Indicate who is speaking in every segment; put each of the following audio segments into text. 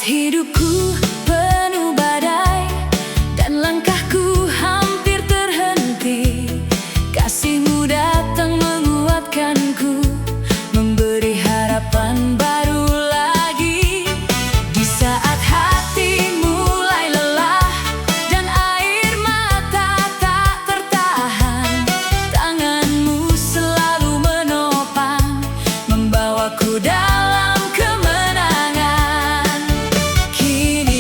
Speaker 1: hidupku penuh badai dan langkahku hampir terhenti, kasih-Mu datang menguatkanku, memberi harapan baru lagi. Di saat hati mulai lelah dan air mata tak tertahan, tangan-Mu selalu menopang, membawaku dalam kemenangan. Kini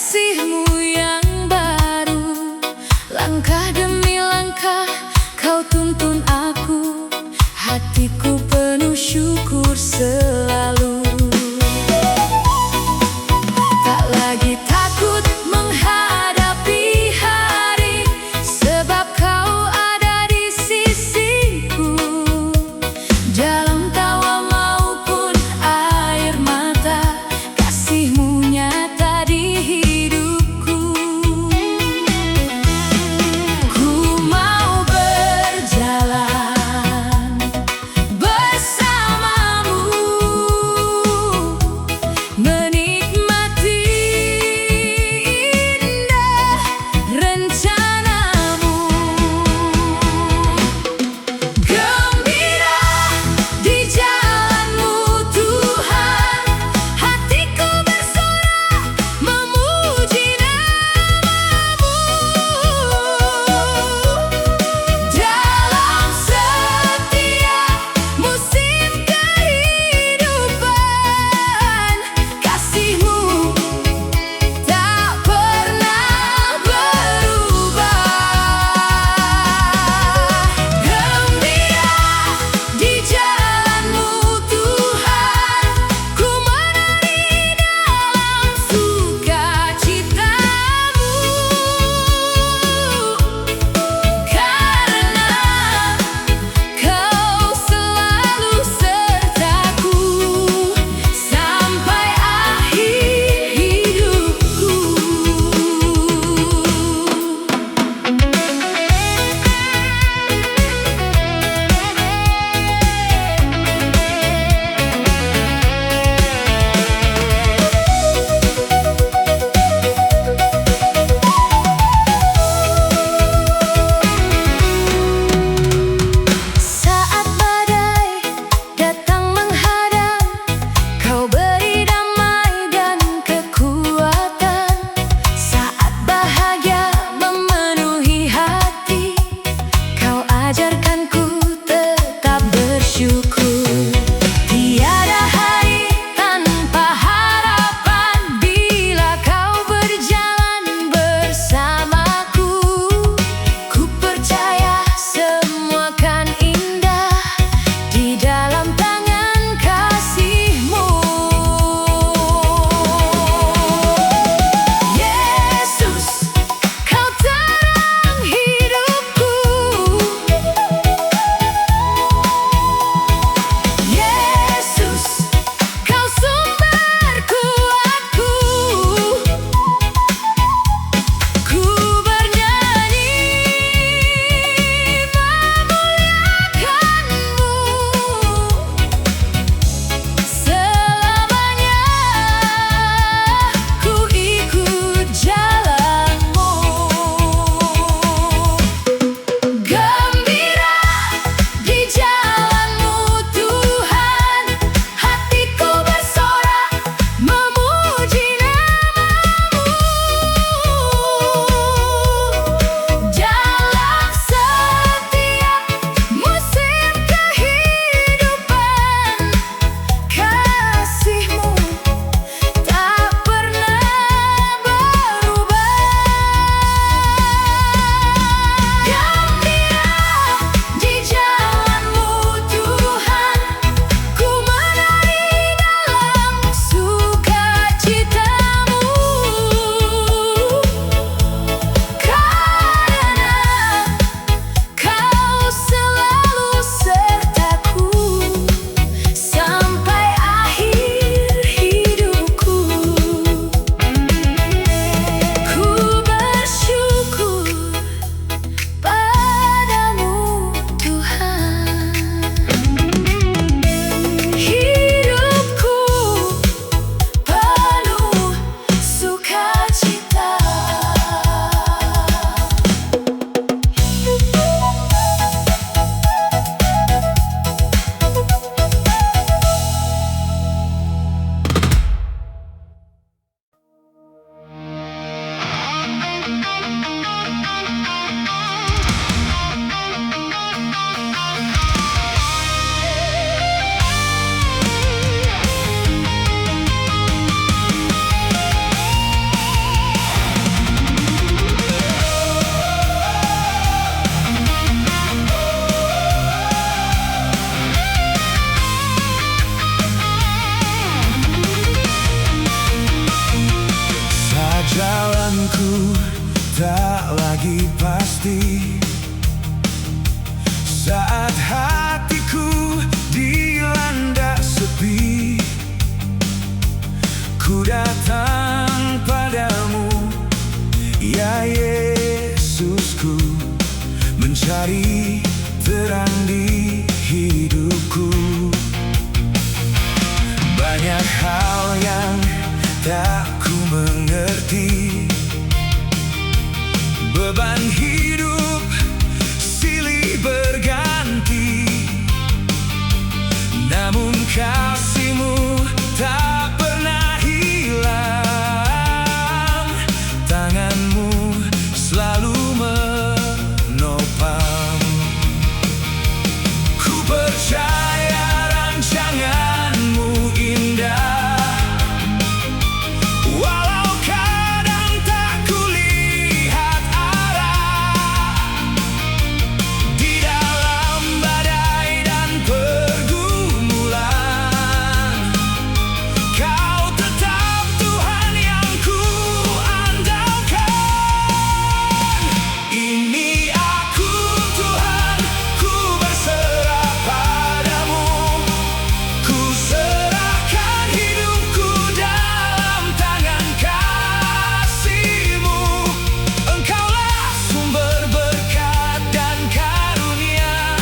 Speaker 1: kasihmu yang baru. Langkah demi langkah kau tuntun aku, hatiku penuh syukur selalu. Tak lagi takut menghadapi hari, sebab kau ada di sisiku. Dalam tawa maupun air mata, kasihmu nyata di hidupku. Ku mau berjalan bersamamu, menikmati
Speaker 2: Jalanku tak lagi pasti saat hatiku dilanda sepi. Ku datang padamu, ya Yesusku, mencari terang di hidupku. Banyak hal yang tak ku mengerti, beban hidup silih berganti, namun kasih-Mu tak pernah hilang. Tangan-Mu selalu menopang. Ku percaya rancangan-Mu indah, walau kadang tak kulihat arah. Di dalam badai dan pergumulan, Kau tetap Tuhan yang ku andalkan. Ini aku Tuhan, ku berserah padamu. Ku serahkan hidupku dalam tangan kasih-Mu. Engkaulah sumber berkat dan karunia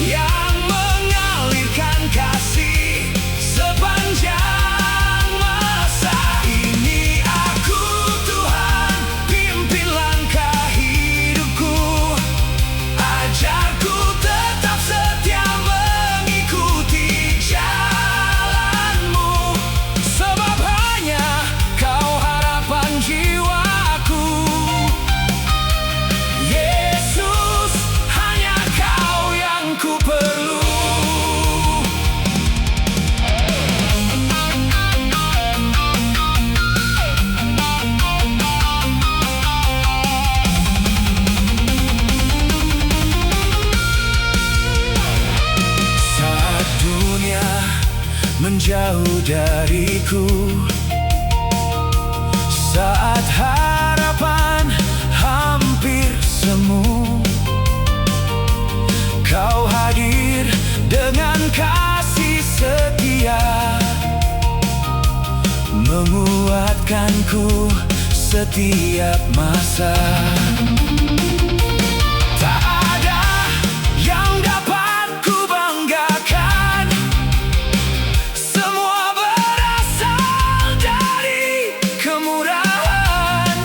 Speaker 2: yang mengalirkan kasih sepanjang masa. Ini aku Tuhan, pimpin langkah hidupku. Ajarku tetap setia mengikuti jalan-Mu, sebab hanya Kau harapan jiwaku. Yesus, hanya Kau yang ku perlu. Saat dunia menjauh dariku, saat harapan hampir semu, Kau hadir dengan kasih setia, menguatkanku setiap masa. Tak ada yang dapat ku banggakan, semua berasal dari kemurahan.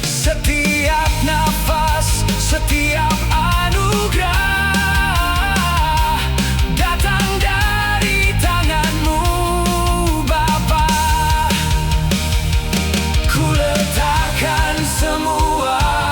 Speaker 2: Setiap nafas, setiap anugerah datang dari tangan-Mu, Bapa. Ku letakkan semua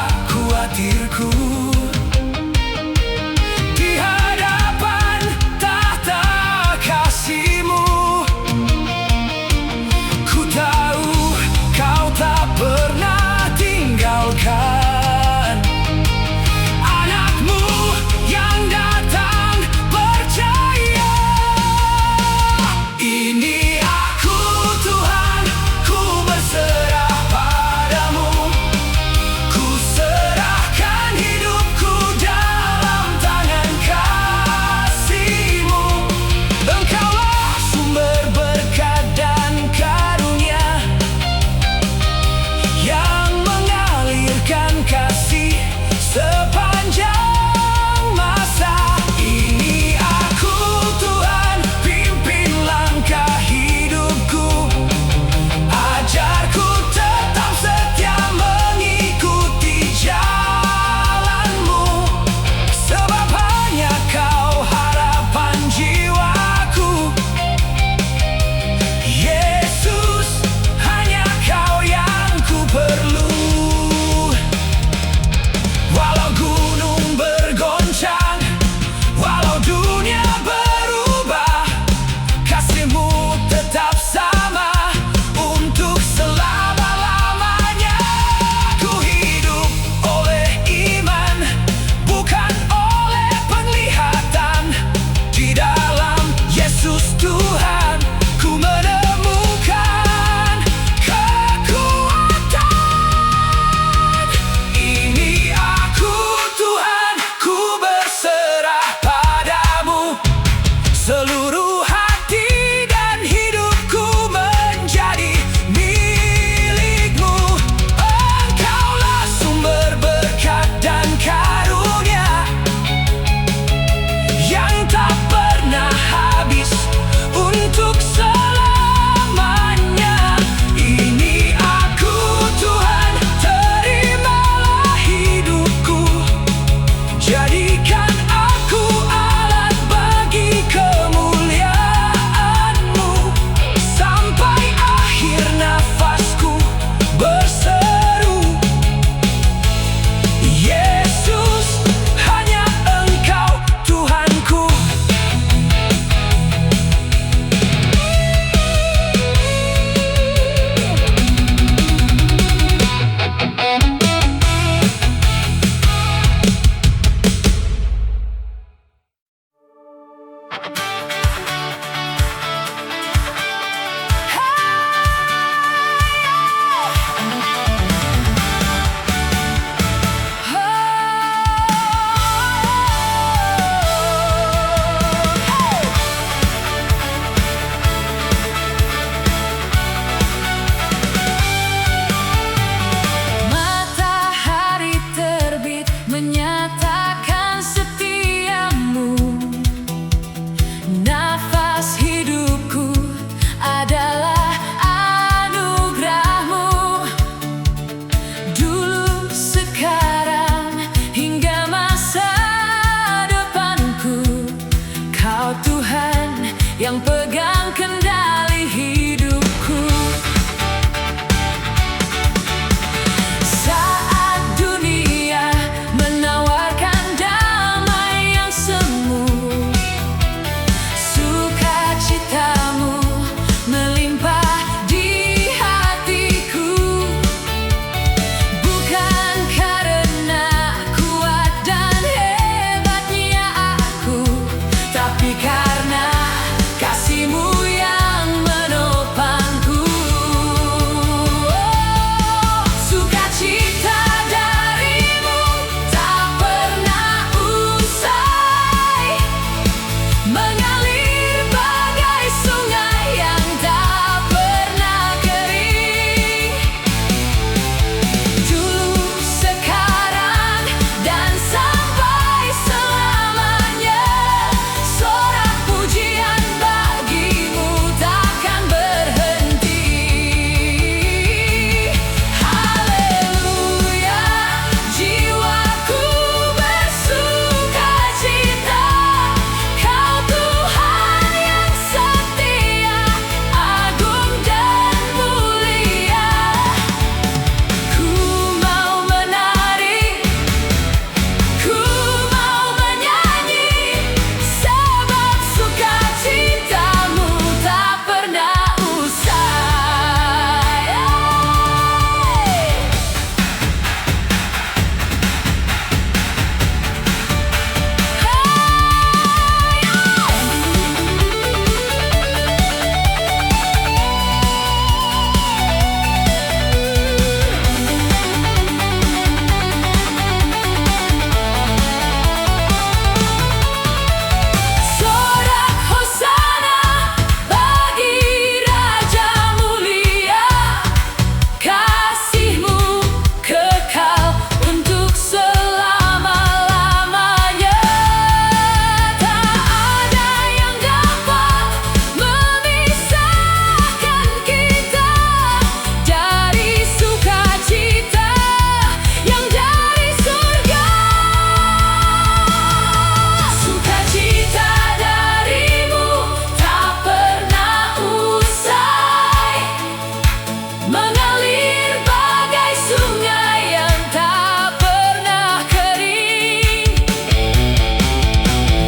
Speaker 1: mengalir bagai sungai yang tak pernah kering.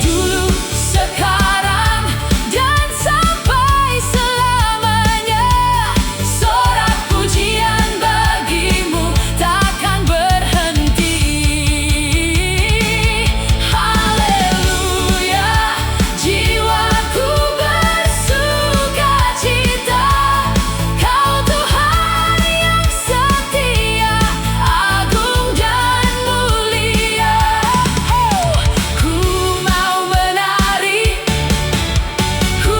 Speaker 1: Dulu, sekarang, dan sampai selamanya, sorak pujian bagimu takkan berhenti. Haleluya, jiwaku bersuka cita, Kau Tuhan yang setia, agung dan mulia. Ku mau menari, ku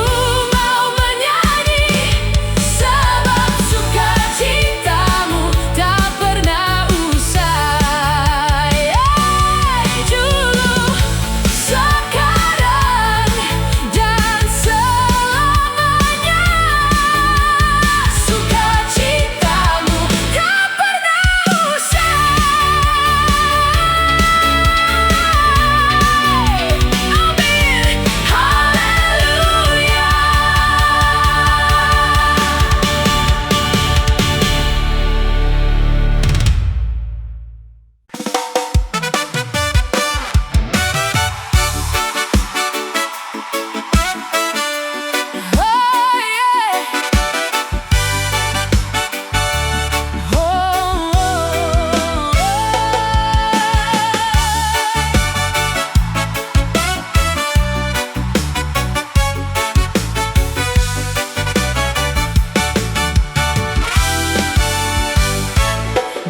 Speaker 1: mau menyanyi, sebab sukacitamu tak pernah usai. Dulu, sekarang, dan selamanya, sukacitamu tak pernah usai. Amin, haleluya.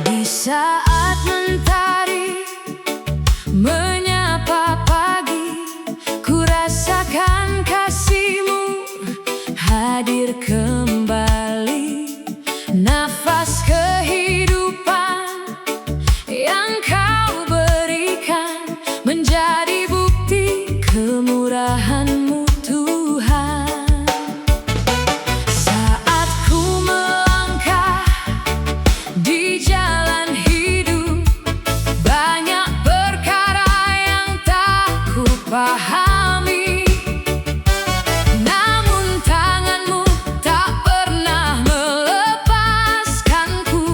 Speaker 1: Di saat mentari menyapa pagi, ku rasakan kasih-Mu hadir kembali. Nafas kehidupan yang Kau berikan menjadi bukti kemurahan-Mu, Tuhan. Saat ku melangkah di jalan hidup, banyak perkara yang tak ku pahami, namun tangan-Mu tak pernah melepaskanku.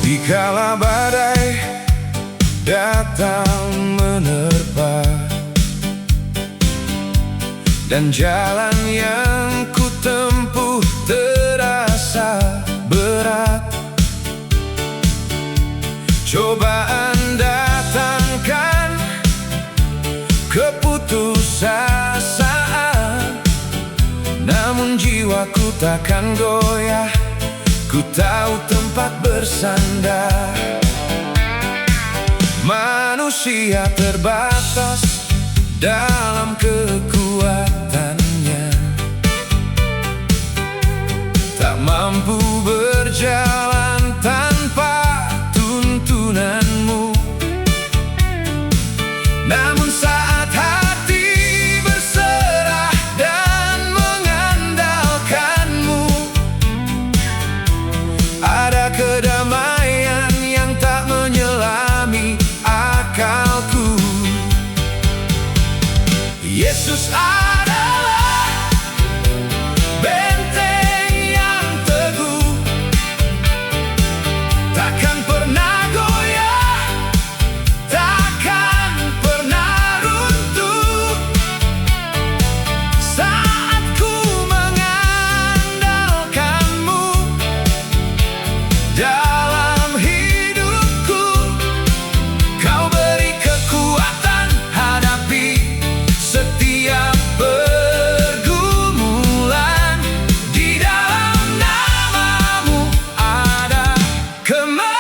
Speaker 2: Dikala badai datang menerpa dan jalan yang ku tempuh terasa berat, cobaan datangkan keputusasaan, namun jiwaku takkan goyah. Ku tahu tempat bersandar. Manusia terbatas dalam kekuatannya, tak mampu berjalan tanpa tuntunanmu. Namun saat hati berserah dan mengandalkanmu, ada kedamaian yang tak menyelami akalku. Yesus adalah benteng yang teguh, takkan pernah goyah, takkan pernah runtuh. Saat ku mengandalkanmu dalam hidupku, kau beri kekuatan hadapi setiap pergumulan. Di dalam namamu ada kemenangan.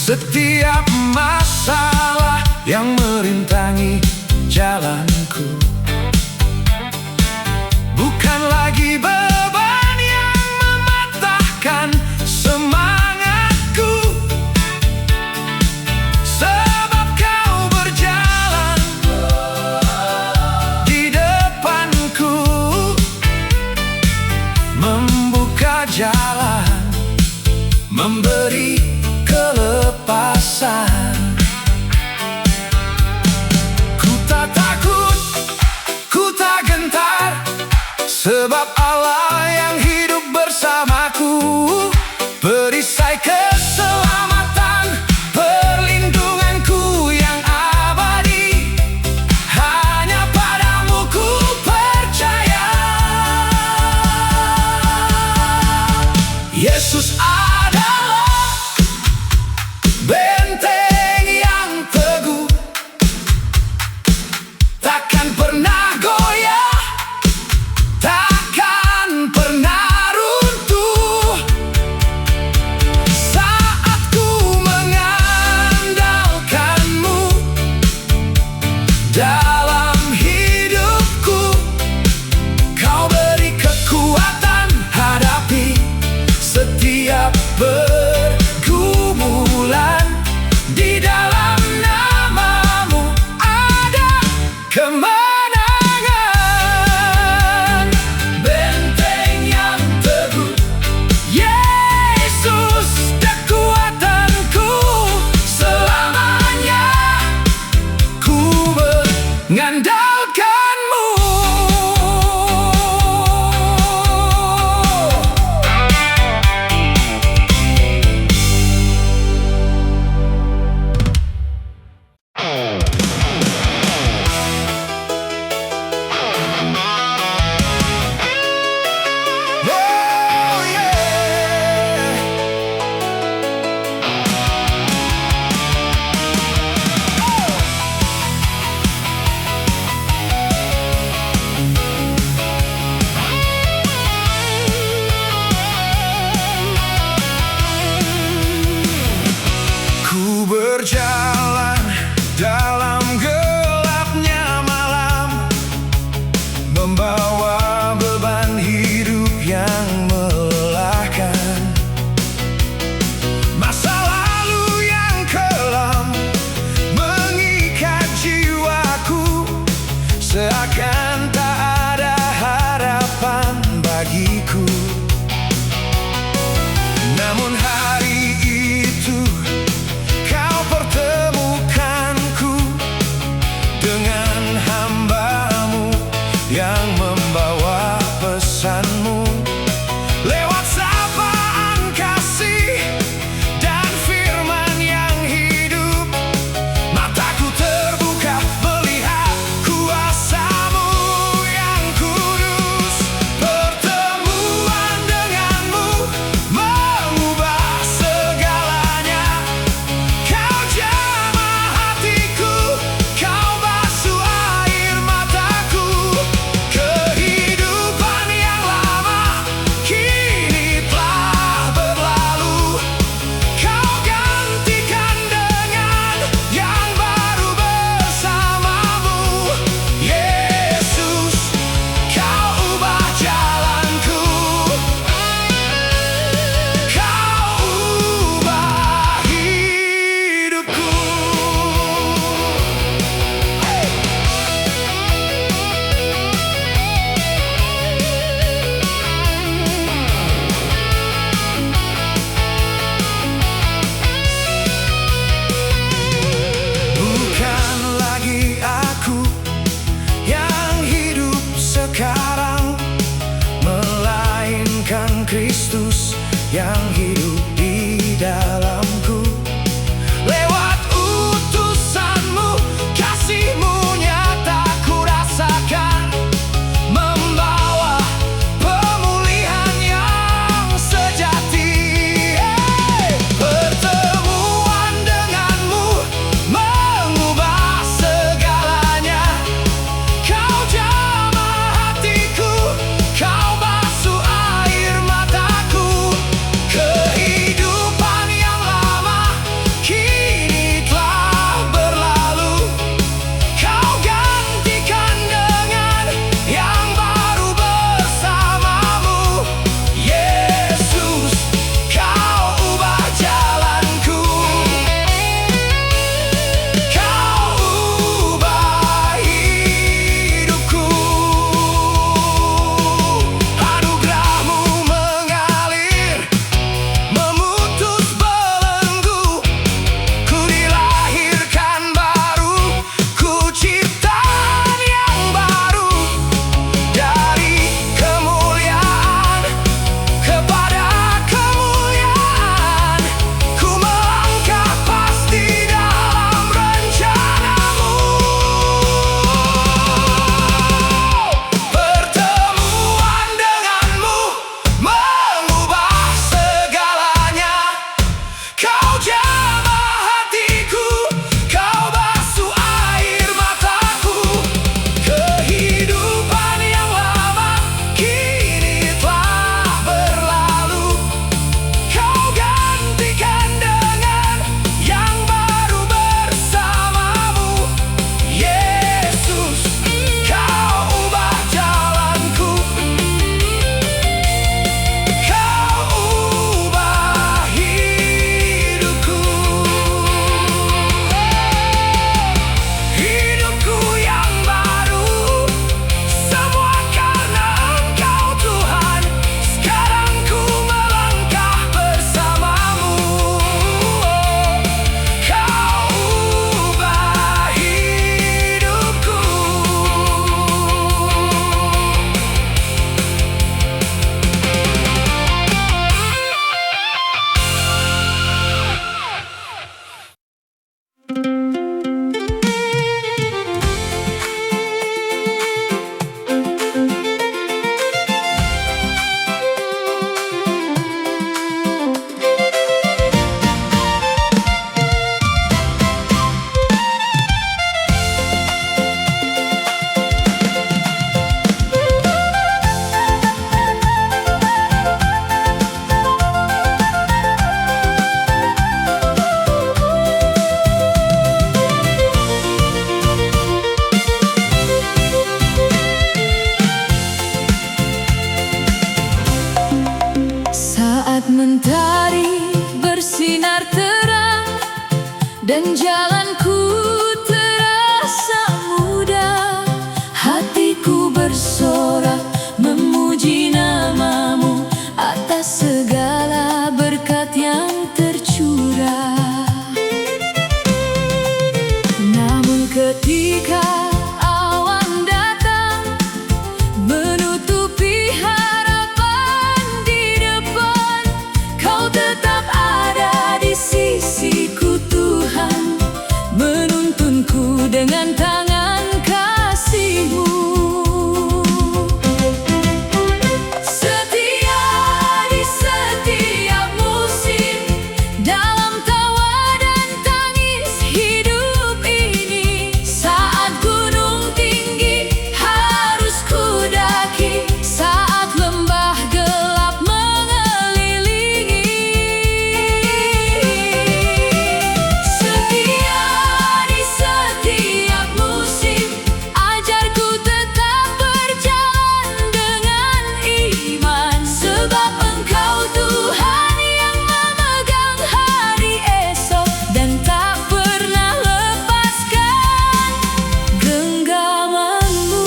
Speaker 2: Setiap masalah yang merintangi jalanku bukan lagi beban yang mematahkan semangatku, sebab kau berjalan di depanku, membuka jalan, memberi kelepasan. Ku tak takut Ku berjalan dalam gelapnya malam, membawa beban hidup yang melelahkan. Masa lalu yang kelam mengikat jiwaku, seakan tak ada harapan bagiku. Namun hari itu kau pertemukan
Speaker 1: dan jalanku terasa mudah. Hatiku bersorak memuji namamu atas segala berkat yang tercurah. Namun ketika awan datang menutupi harapan di depan, Kau tetap ada di sisiku Tuhan, menuntunku dengan tangan kasih-Mu. Setia di setiap musim, dalam tawa dan tangis hidup ini. Saat gunung tinggi harus kudaki, saat lembah gelap mengelilingi. Setia di setiap musim, ajarku tetap berjalan dengan iman. Sebab Engkau Tuhan yang memegang hari esok dan tak pernah lepaskan genggaman-Mu.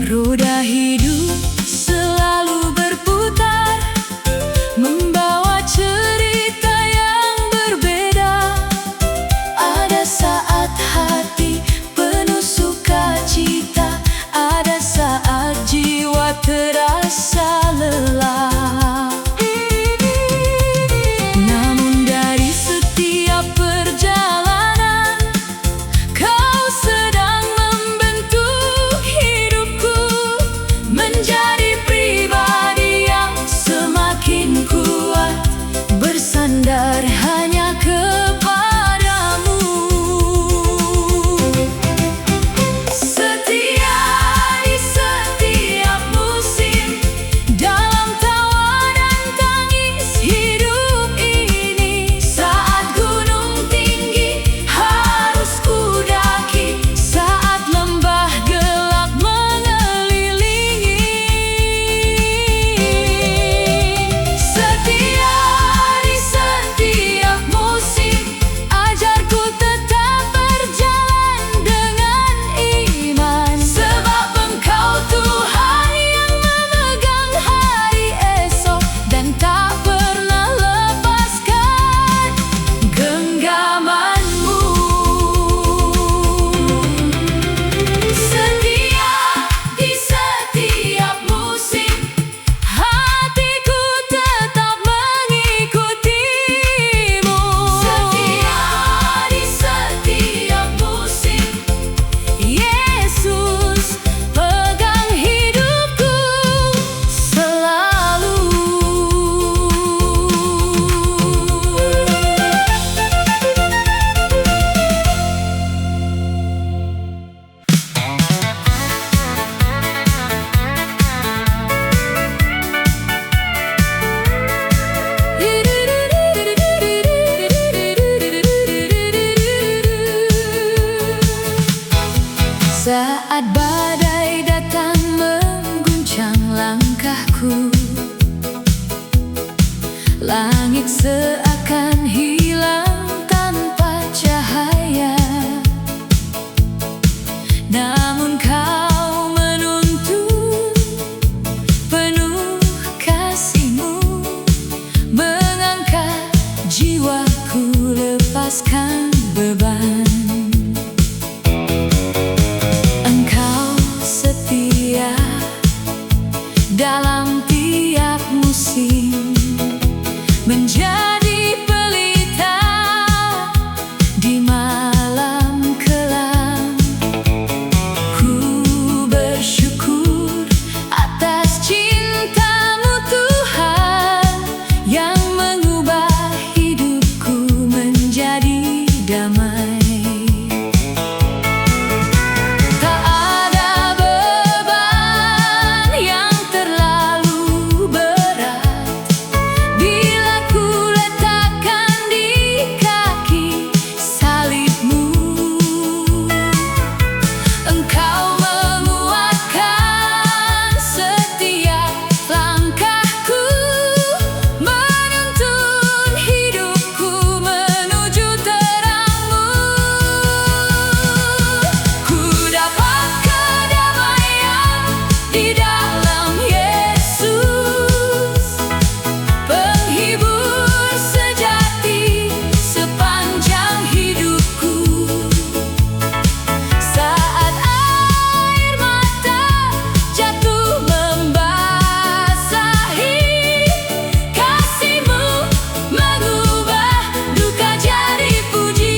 Speaker 1: Roda hidup selalu berputar, membawa cerita yang berbeda. Ada saat hati penuh sukacita, ada saat jiwa terasa lelah. Namun dari setiap perjalanan, Kau sedang membentuk hidupku menjadi pribadi yang semakin kuat, bersandar hanya kepadamu. Setia di setiap musim, dalam tawa dan tangis hidup ini. Saat gunung tinggi harus kudaki, saat lembah gelap mengelilingi. Setia di setiap musim, ajarku tetap berjalan dengan iman. Sebab Engkau Tuhan yang memegang hari esok dan tak pernah lepaskan genggaman-Mu. Setia di setiap musim, hatiku tetap mengikuti-Mu. Setia di setiap musim, Yesus pegang hidupku selalu. Saat badai datang mengguncang langkahku, langit seakan hilang tanpa cahaya. Namun Kau menuntun penuh kasih-Mu, mengangkat jiwaku, lepaskan beban. Engkau setia dalam tiap musim, menjadi pelita di malam kelam. Ku bersyukur atas cinta-Mu Tuhan, yang mengubah hidupku menjadi damai. Tak ada beban di dalam Yesus, penghibur sejati sepanjang hidupku. Saat air mata jatuh membasahi, kasih-Mu mengubah duka jadi puji.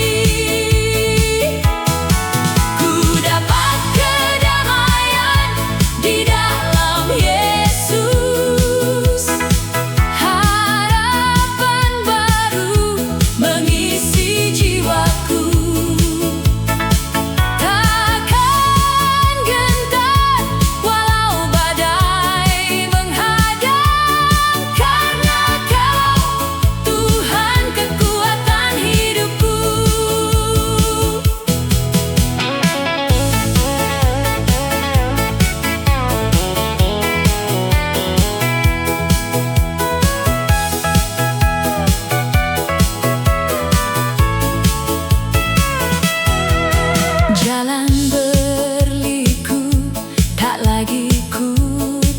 Speaker 1: Ku dapat kedamaian di dalam Yesus, harapan baru mengisi jiwaku. Takkan gentar walau badai menghadang, karena Kau Tuhan kekuatan hidupku. Jalan berliku tak lagi ku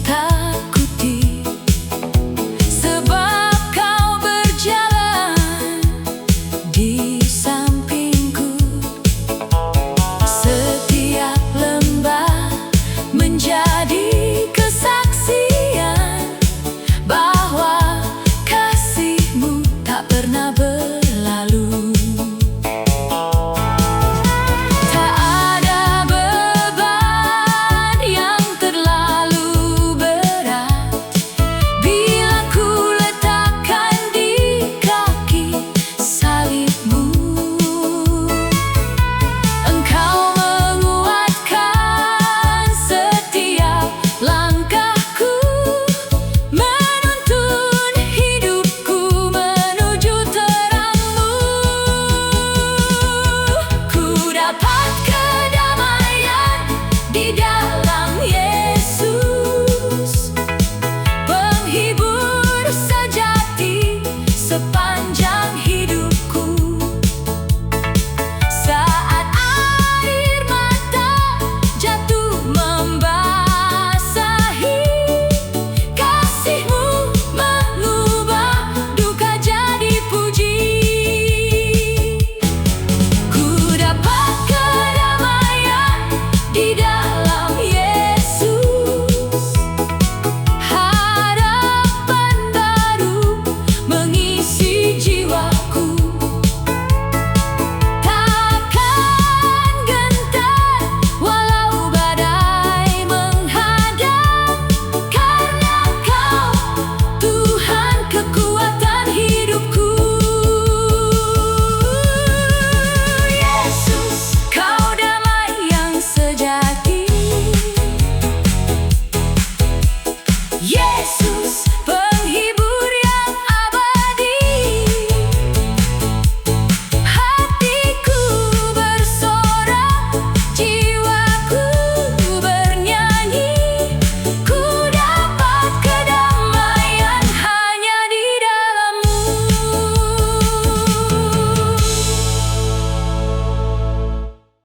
Speaker 1: takuti, sebab Kau berjalan di sampingku. Setiap lembah menjadi kesaksian bahwa kasih-Mu tak pernah berlalu. Tak ada beban yang terlalu berat bila ku letakkan di kaki salib-Mu. Engkau menguatkan setiap langkahku, menuntun hidupku menuju terang-Mu. Ku dapat kedamaian di dalam Yesus, penghibur sejati sepanjang hidupku. Saat air mata jatuh membasahi, kasih-Mu mengubah duka jadi puji. Ku dapat kedamaian di dalam Yesus, harapan baru mengisi jiwaku. Takkan gentar walau badai menghadang, karena Kau Tuhan kekuatan hidupku. Yesus, Kau damai yang sejati. Yesus.